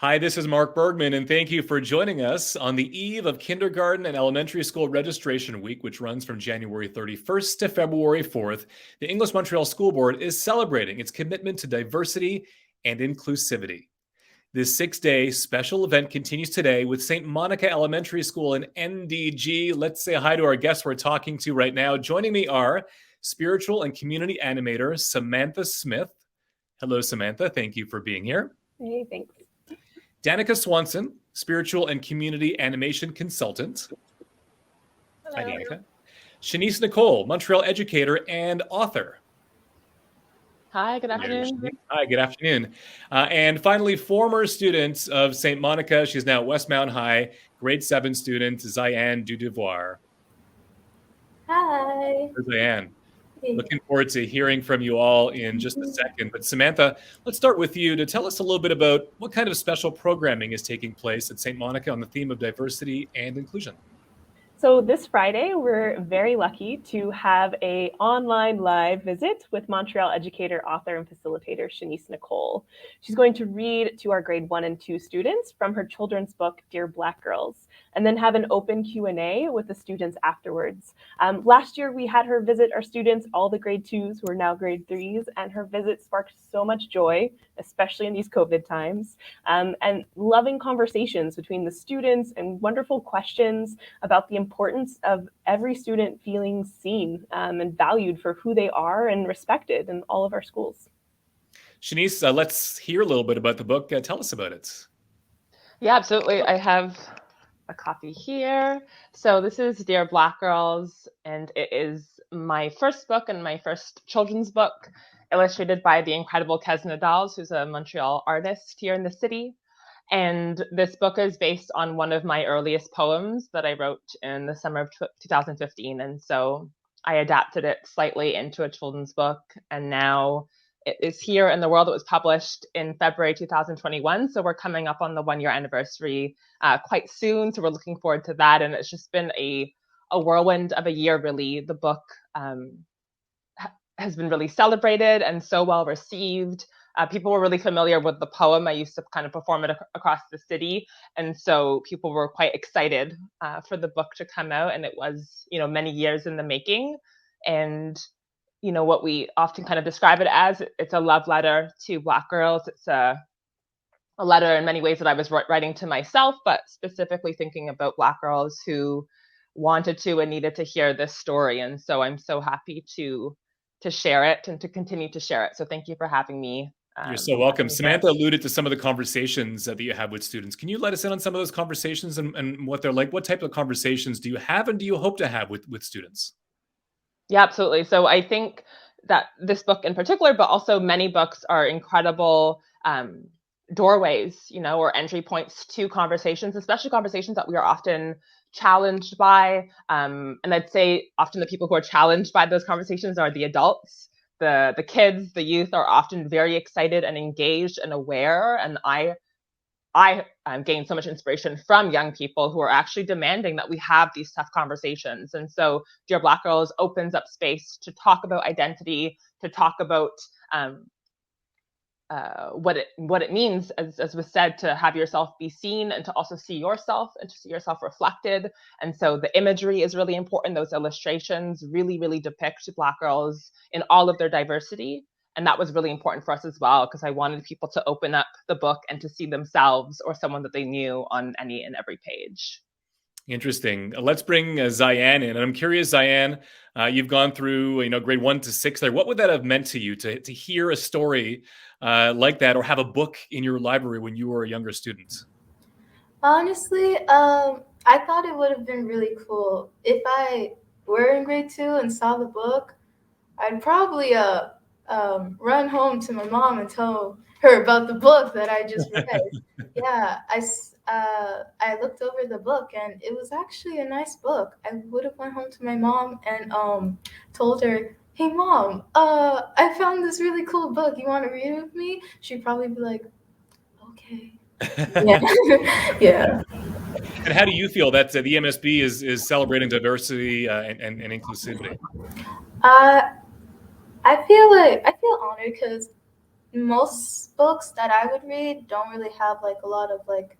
Hi, this is Mark Bergman, and thank you for joining us on the eve of kindergarten and elementary school registration week, which runs from January 31st to February 4th. The English Montreal School Board is celebrating its commitment to diversity and inclusivity. This 6-day special event continues today with St. Monica Elementary School in NDG. Let's say hi to our guests we're talking to right now. Joining me are Spiritual and Community Animator Samantha Smith. Hello, Samantha. Thank you for being here. Hey, thanks. Danica Swanson, Spiritual and Community Animation Consultant. Hello. Hi, Danica. Shanice Nicole, Montreal educator and author. Hi, good afternoon. Hi, good afternoon. And finally, former student of St. Monica. She's now at Westmount High, grade 7 student, Ziane Dudevoir. Hi. Ziane. Looking forward to hearing from you all in just a second. But Samantha, let's start with you to tell us a little bit about what kind of special programming is taking place at St. Monica on the theme of diversity and inclusion. So this Friday, we're very lucky to have an online live visit with Montreal educator, author, and facilitator Shanice Nicole. She's going to read to our grade 1 and 2 students from her children's book, Dear Black Girls, and then have an open Q&A with the students afterwards. Last year, we had her visit our students, all the grade 2s who are now grade 3s, and her visit sparked so much joy, especially in these COVID times, and loving conversations between the students and wonderful questions about the importance of every student feeling seen and valued for who they are and respected in all of our schools. Shanice, let's hear a little bit about the book. Tell us about it. Yeah, absolutely. I have a copy here. So this is Dear Black Girls, and it is my first book and my first children's book, illustrated by the incredible Kesna Dolls, who's a Montreal artist here in the city. And this book is based on one of my earliest poems that I wrote in the summer of 2015. And so I adapted it slightly into a children's book. And now it is here in the world. It was published in February 2021. So we're coming up on the 1-year anniversary quite soon. So we're looking forward to that. And it's just been a whirlwind of a year, really. The book has been really celebrated and so well received. People were really familiar with the poem. I used to kind of perform it across the city. And so people were quite excited for the book to come out. And it was, many years in the making. And, what we often kind of describe it as, it's a love letter to Black girls. It's a letter in many ways that I was writing to myself, but specifically thinking about Black girls who wanted to and needed to hear this story. And so I'm so happy to share it and to continue to share it. So thank you for having me. You're so welcome. Samantha alluded to some of the conversations that you have with students. Can you let us in on some of those conversations and what they're like? What type of conversations do you have and do you hope to have with students? Yeah, absolutely. So I think that this book in particular, but also many books, are incredible doorways, or entry points to conversations, especially conversations that we are often challenged by. And I'd say often the people who are challenged by those conversations are the adults. The kids, the youth are often very excited and engaged and aware. And I gained so much inspiration from young people who are actually demanding that we have these tough conversations. And so Dear Black Girls opens up space to talk about identity, to talk about what it means, as was said, to have yourself be seen and to also see yourself and to see yourself reflected. And so the imagery is really important. Those illustrations really, really depict Black girls in all of their diversity. And that was really important for us as well, because I wanted people to open up the book and to see themselves or someone that they knew on any and every page. Interesting. Let's bring Ziane in. And I'm curious, Ziane, you've gone through, grade 1 to 6 there. What would that have meant to you to hear a story like that or have a book in your library when you were a younger student? Honestly, I thought it would have been really cool. If I were in grade 2 and saw the book, I'd probably run home to my mom and tell her about the book that I just read. Yeah, I looked over the book and it was actually a nice book. I would have went home to my mom and told her, "Hey mom, I found this really cool book. You want to read it with me?" She'd probably be like, "Okay." Yeah. Yeah. And how do you feel that the EMSB is celebrating diversity and inclusivity? I feel honored because most books that I would read don't really have like a lot of like,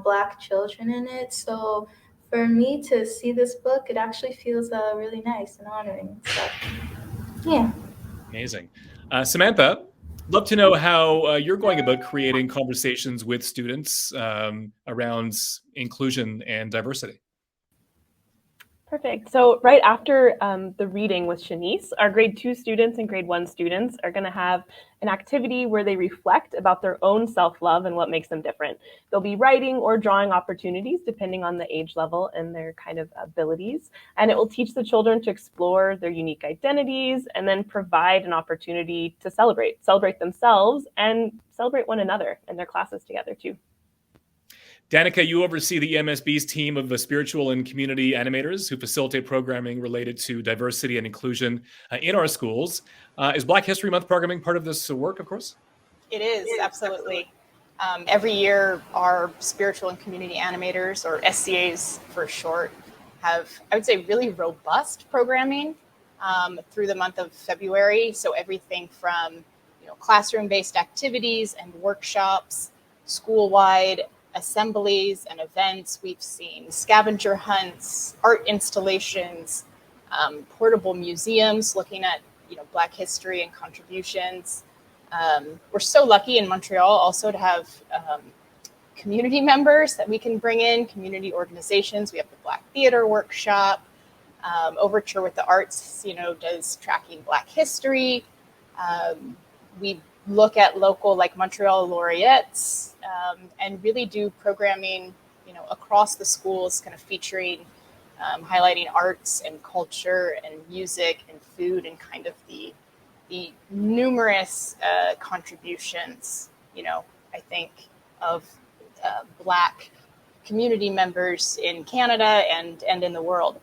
Black children in it. So for me to see this book, it actually feels really nice and honoring. So yeah. Amazing. Samantha, love to know how you're going about creating conversations with students around inclusion and diversity. Perfect. So right after the reading with Shanice, our grade 2 students and grade 1 students are going to have an activity where they reflect about their own self-love and what makes them different. They'll be writing or drawing opportunities depending on the age level and their kind of abilities. And it will teach the children to explore their unique identities and then provide an opportunity to celebrate themselves and celebrate one another and their classes together too. Danica, you oversee the EMSB's team of spiritual and community animators who facilitate programming related to diversity and inclusion in our schools. Is Black History Month programming part of this work, of course? It is, absolutely. Every year, our spiritual and community animators, or SCAs for short, have, I would say, really robust programming through the month of February. So everything from classroom-based activities and workshops, school-wide assemblies and events. We've seen scavenger hunts, art installations, portable museums looking at Black history and contributions. We're so lucky in Montreal also to have community members that we can bring in, community organizations. We have the Black Theater Workshop. Overture with the Arts, does tracking Black history. We look at local, like Montreal laureates, and really do programming, across the schools, kind of featuring, highlighting arts and culture and music and food and kind of the numerous contributions, I think, of Black community members in Canada and in the world.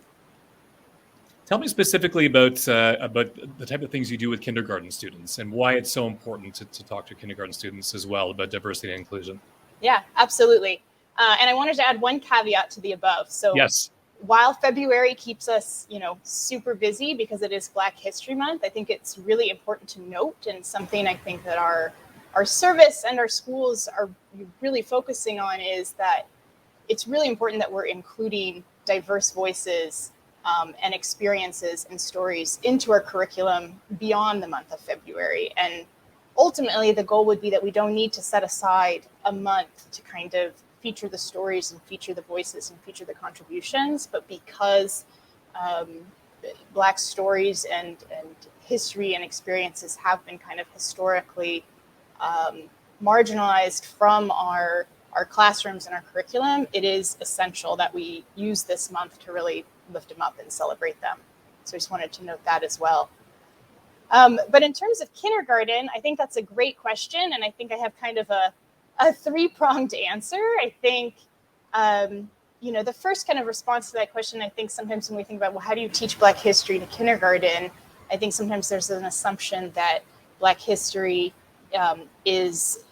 Tell me specifically about the type of things you do with kindergarten students and why it's so important to talk to kindergarten students as well about diversity and inclusion. Yeah, absolutely. And I wanted to add one caveat to the above. So yes, while February keeps us, super busy because it is Black History Month, I think it's really important to note, and something I think that our service and our schools are really focusing on, is that it's really important that we're including diverse voices and experiences and stories into our curriculum beyond the month of February. And ultimately, the goal would be that we don't need to set aside a month to kind of feature the stories and feature the voices and feature the contributions, but because Black stories and history and experiences have been kind of historically marginalized from our classrooms and our curriculum, it is essential that we use this month to really lift them up and celebrate them. So I just wanted to note that as well. But in terms of kindergarten, I think that's a great question. And I think I have kind of a three-pronged answer. I think, the first kind of response to that question, I think sometimes when we think about, well, how do you teach Black history to kindergarten? I think sometimes there's an assumption that Black history is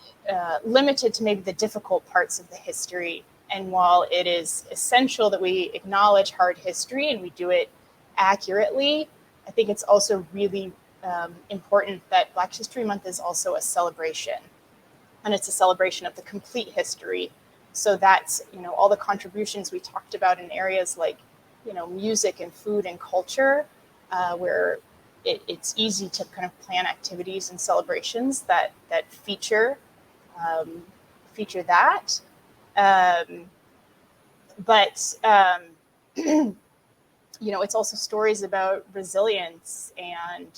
limited to maybe the difficult parts of the history. And while it is essential that we acknowledge hard history and we do it accurately, I think it's also really important that Black History Month is also a celebration. And it's a celebration of the complete history. So that's, all the contributions we talked about in areas like, music and food and culture, where it's easy to kind of plan activities and celebrations that feature that. But it's also stories about resilience and,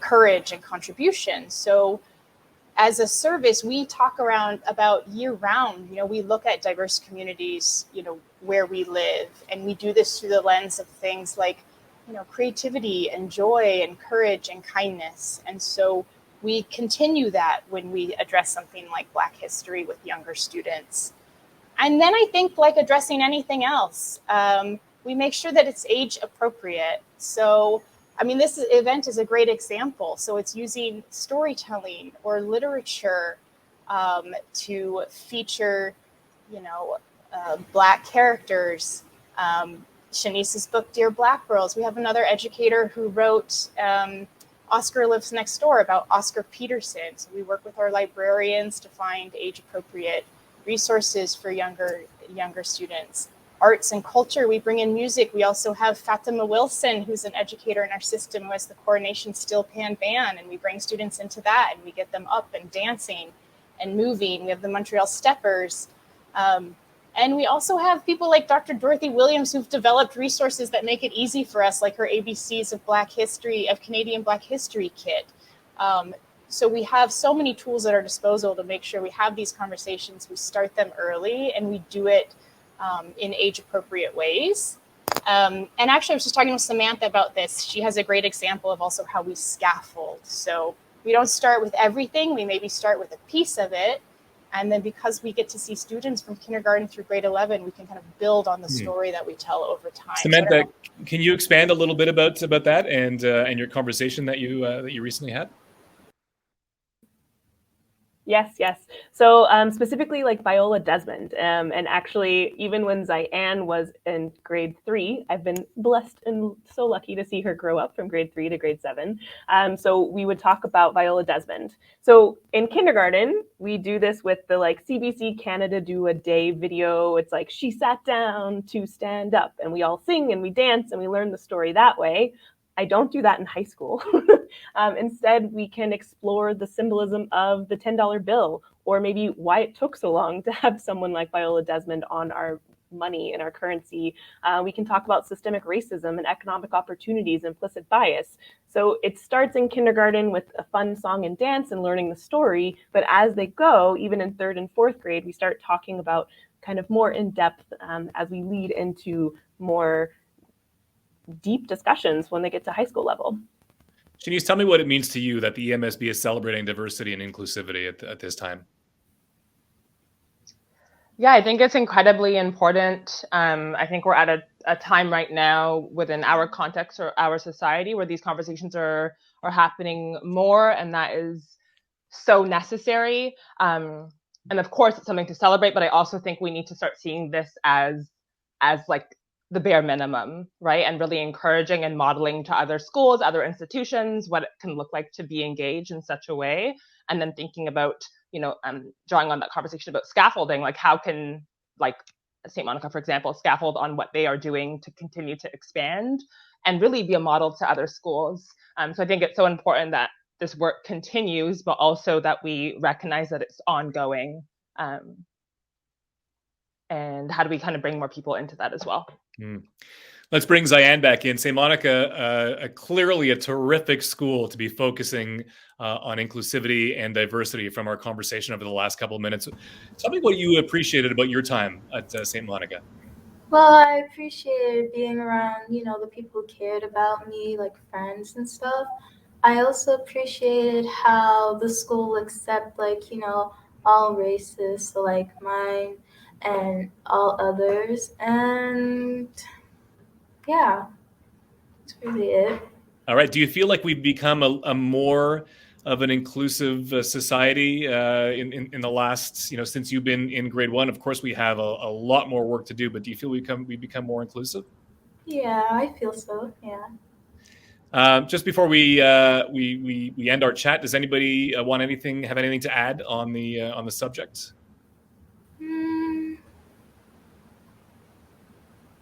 courage and contribution. So as a service, we talk about year round, we look at diverse communities, where we live, and we do this through the lens of things like, creativity and joy and courage and kindness. And so we continue that when we address something like Black history with younger students. And then I think, like addressing anything else, we make sure that it's age appropriate. So, this event is a great example. So it's using storytelling or literature to feature, Black characters. Shanice's book, Dear Black Girls. We have another educator who wrote Oscar Lives Next Door about Oscar Peterson. So we work with our librarians to find age-appropriate resources for younger students. Arts and culture, we bring in music. We also have Fatima Wilson, who's an educator in our system, who has the Coronation Steel Pan Band, and we bring students into that, and we get them up and dancing and moving. We have the Montreal Steppers. And we also have people like Dr. Dorothy Williams, who've developed resources that make it easy for us, like her ABCs of Canadian Black History kit. So we have so many tools at our disposal to make sure we have these conversations, we start them early, and we do it in age-appropriate ways. And actually, I was just talking with Samantha about this. She has a great example of also how we scaffold. So we don't start with everything. We maybe start with a piece of it. And then because we get to see students from kindergarten through grade 11, we can kind of build on the story that we tell over time. Samantha, can you expand a little bit about that and your conversation that you recently had? Yes. So specifically like Viola Desmond. And actually, even when Ziane was in grade 3, I've been blessed and so lucky to see her grow up from grade 3 to grade 7. So we would talk about Viola Desmond. So in kindergarten, we do this with the like CBC Canada Do a Day video. It's like, she sat down to stand up, and we all sing and we dance and we learn the story that way. I don't do that in high school. Instead, we can explore the symbolism of the $10 bill, or maybe why it took so long to have someone like Viola Desmond on our money and our currency. We can talk about systemic racism and economic opportunities, implicit bias. So it starts in kindergarten with a fun song and dance and learning the story. But as they go, even in 3rd and 4th grade, we start talking about kind of more in depth as we lead into more deep discussions when they get to high school level. Shanice, tell me what it means to you that the EMSB is celebrating diversity and inclusivity at this time. Yeah, I think it's incredibly important. I think we're at a time right now within our context or our society where these conversations are happening more, and that is so necessary. And of course, it's something to celebrate, but I also think we need to start seeing this as like the bare minimum, right? And really encouraging and modeling to other schools, other institutions, what it can look like to be engaged in such a way. And then thinking about, drawing on that conversation about scaffolding, like how can, like St. Monica, for example, scaffold on what they are doing to continue to expand and really be a model to other schools. So I think it's so important that this work continues, but also that we recognize that it's ongoing. And how do we kind of bring more people into that as well? Let's bring Ziane back in. St. Monica, clearly a terrific school to be focusing on inclusivity and diversity from our conversation over the last couple of minutes. Tell me what you appreciated about your time at St. Monica. Well, I appreciated being around, the people who cared about me, like friends and stuff. I also appreciated how the will accept, all races, so mine and all others. And yeah, that's really it. All right. Do you feel like we've become a more of an inclusive society in the last, since you've been in grade 1? Of course, we have a lot more work to do, but do you feel we become more inclusive? Yeah, I feel so. Yeah. Just before we end our chat, does anybody have anything to add on the subject?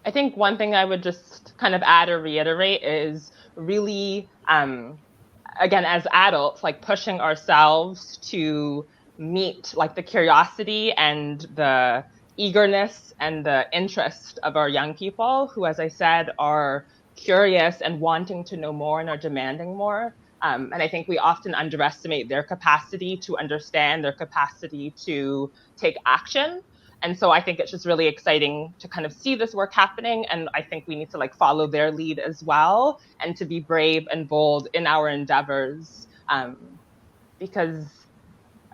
I think one thing I would just kind of add or reiterate is really, again, as adults, like pushing ourselves to meet like the curiosity and the eagerness and the interest of our young people who, as I said, are curious and wanting to know more and are demanding more. And I think we often underestimate their capacity to understand, their capacity to take action. And so I think it's just really exciting to kind of see this work happening. And I think we need to follow their lead as well and to be brave and bold in our endeavors. Because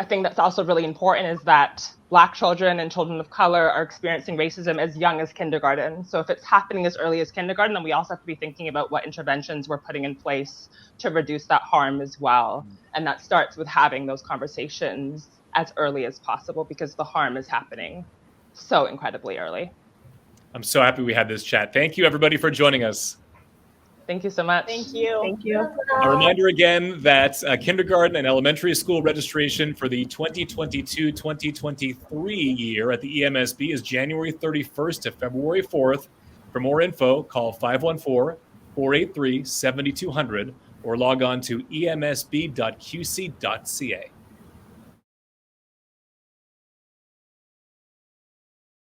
I think that's also really important is that Black children and children of color are experiencing racism as young as kindergarten. So if it's happening as early as kindergarten, then we also have to be thinking about what interventions we're putting in place to reduce that harm as well. And that starts with having those conversations as early as possible because the harm is happening so incredibly early. I'm so happy we had this chat. Thank you, everybody, for joining us. Thank you so much. Thank you. Thank you. A reminder again that kindergarten and elementary school registration for the 2022-2023 year at the EMSB is January 31st to February 4th. For more info, call 514-483-7200 or log on to emsb.qc.ca.